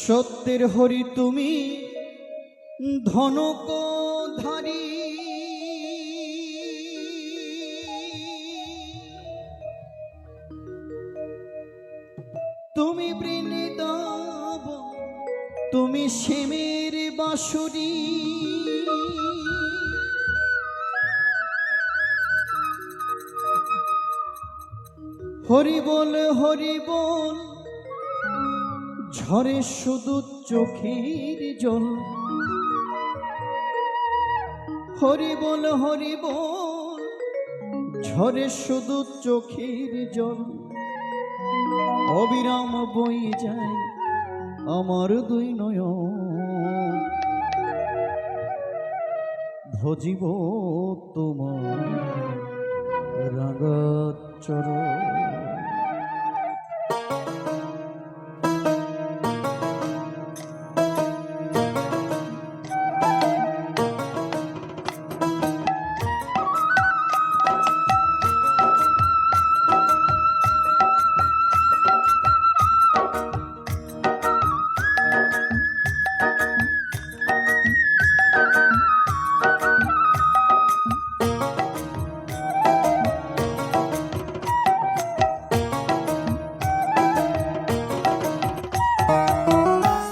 সত্যের হরি তুমি ধনকধারী, তুমি বৃন্দাব, তুমি শ্যামের বাঁশুরি, হরি বল হরি বল ঝরে শুধু চোখের জল, হরি বল ঝরে শুধু চোখের জল, অবিরাম বই যায় আমার দুই নয়ন, ভজিব তোমার রাঙা চরণ।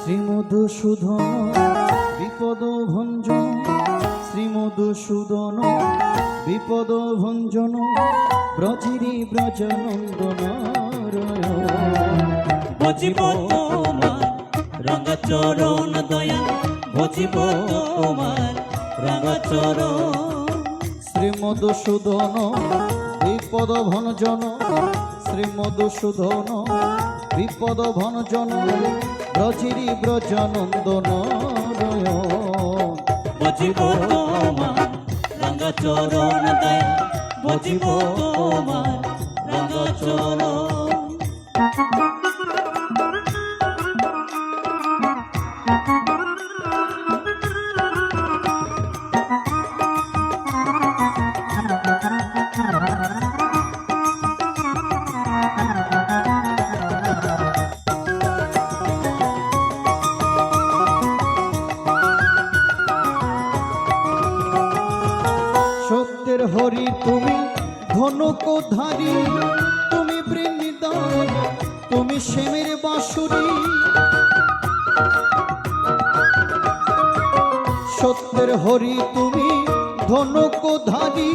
শ্রীমধুসূদন বিপদ ভঞ্জন, শ্রীমধুসূদন বিপদ ভঞ্জন, ব্রজেরি ব্রজনন্দন ভজিব তোমার রাঙা চরণ দয়া, ভজিব তোমার রাঙা চরণ। শ্রীমধুসূদন বিপদ ভঞ্জন, শ্রীমধুসূদন বিপদ ভঞ্জন, ব্রজেরি ব্রজনন্দন ভজিব তোমার রাঙা চরণ দয়া, ভজিব তোমার রাঙা চরণ। সত্যের হরি তুমি ধনকধারী, তুমি বৃন্দাবন, তুমি শ্যামের বাঁশুরি, সত্যের হরি তুমি ধনকধারী,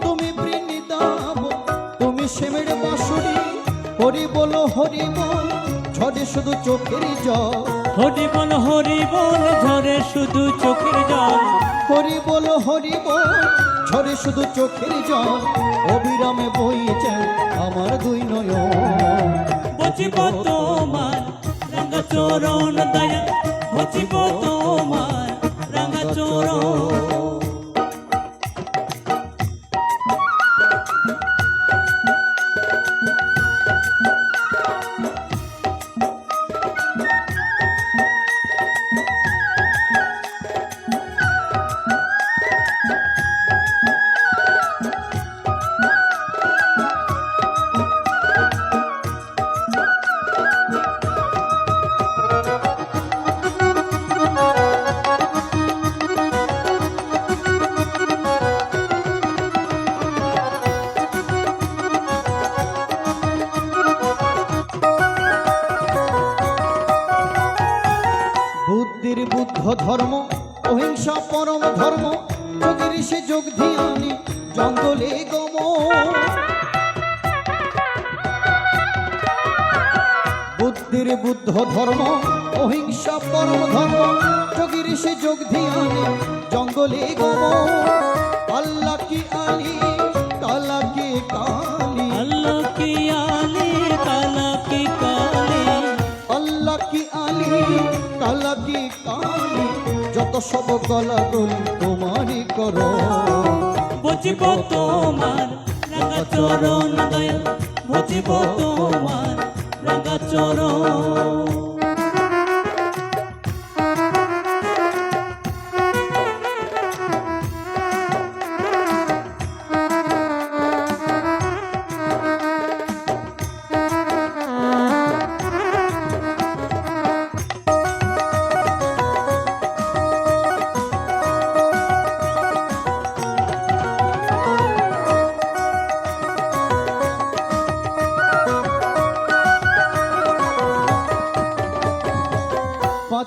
তুমি বৃন্দাবন, তুমি শ্যামের বাঁশুরি, হরি বল ঝরে শুধু চোখের জল, হরি বল ঝরে শুধু চোখের জল, হরি বল ঝরে শুধু চোখের জল, অবিরামে বইছে আমার দুই নয়ন, ভজিব তোমার রাঙা চরণ দয়া, ভজিব তোমার রাঙা চরণ। বুদ্ধির বুদ্ধ ধর্ম, অহিংসা পরম ধর্ম, যোগের সে যোগ ধ্যানী জঙ্গলে গম, বুদ্ধির বুদ্ধ ধর্ম, অহিংসা পরম ধর্ম, যোগের সে যোগ ধ্যানী জঙ্গলে গম, আল্লাহ কি আলী কালা কি কালী, আল্লাহ কি আলী কালা কি কালী, আল্লাহ কি আলী কালা কি কালী, যত সব গলা গলি তোমারই করো, ভজিব তোমার রাঙা চরণ দয়া, ভজিব তোমার রাঙা চরণ।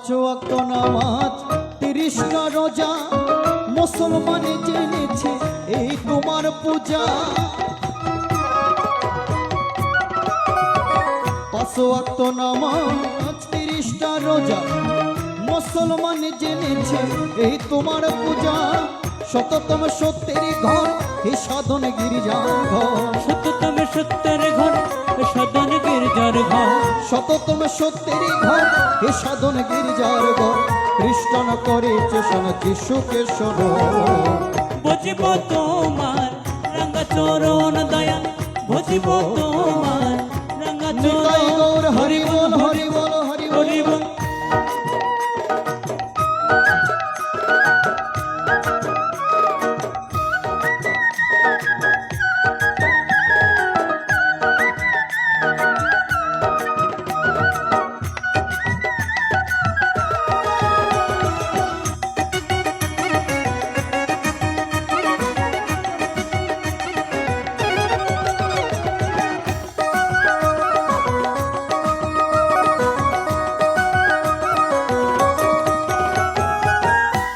পাঁচ ওয়াক্ত নামাজ 30টা রোজা মুসলমানে জেনেছে এই তোমার পূজা। পাঁচ ওয়াক্ত নামাজ 30টা রোজা মুসলমানে জেনেছে এই তোমার পূজা। শততম সত্যের ঘর হে সাধন গিরিজার ঘর, সত্যতম সত্যের ঘর সাধন গির্জার ঘর, শততম সত্যের ঘর হে সাধন গিরিজার ঘর। খ্রিস্টান করেছে শোন যিশুকে স্মরণ, বুঝিব তোমার রাঙ্গা চরণ দয়াল, বুঝিব তোমার রাঙ্গা নিতাই চরণ। গৌর হরি বল হরি বল হরি বল। হরি বল।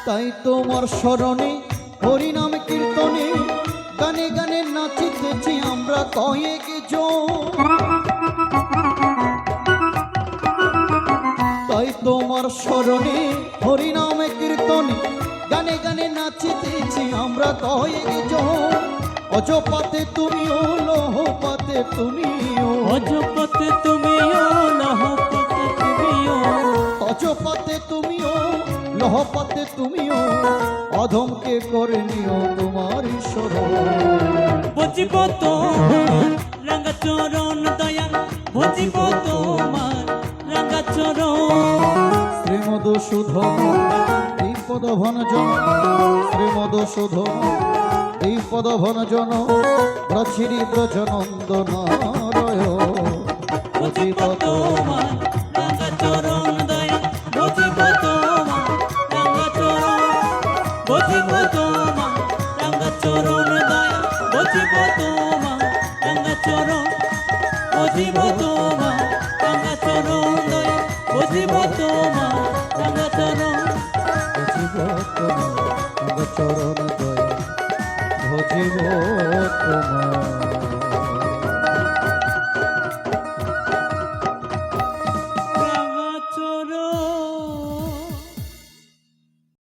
তাই তোমার স্মরণে হরি নাম কীর্তনে গানে গানে নাচিতেছি আমরা কয়েক জন। তাই তোমার স্মরণে হরি নাম কীর্তনে গানে গানে নাচিতেছি আমরা কয়েক জন। অজপাতে তুমিও লহপাতে তুমিও, অজপতে তুমিও লহপতে তুমিও, অজপাতে তুমিও লহপাতে তুমিও, অধমকে করে নিও তোমার স্মরণ। বুঝিব তোমার রাঙ্গা চরণ দয়াল, বুঝিব তোমার রাঙ্গা চরণ। শ্রীমধুসূদন এই পদভঞ্জন, শ্রীমধুসূদন এই পদভঞ্জন, ব্রজশ্রী ব্রজনন্দনারয়। বুঝিব তোমার রাঙ্গা চরণ দয়াল, বুঝিব তোমার রাঙ্গা চরণ, বুঝিব তোমার রাঙ্গা চরণ দয়াল, বুঝিব তোমার রাঙ্গা চরণ, বুঝিব তোমার রাঙ্গা চরণ দয়াল, বুঝিব তোমার রাঙ্গা চরণ। ভজিব তোমার চরণ দয়া, ভজিব তোমার।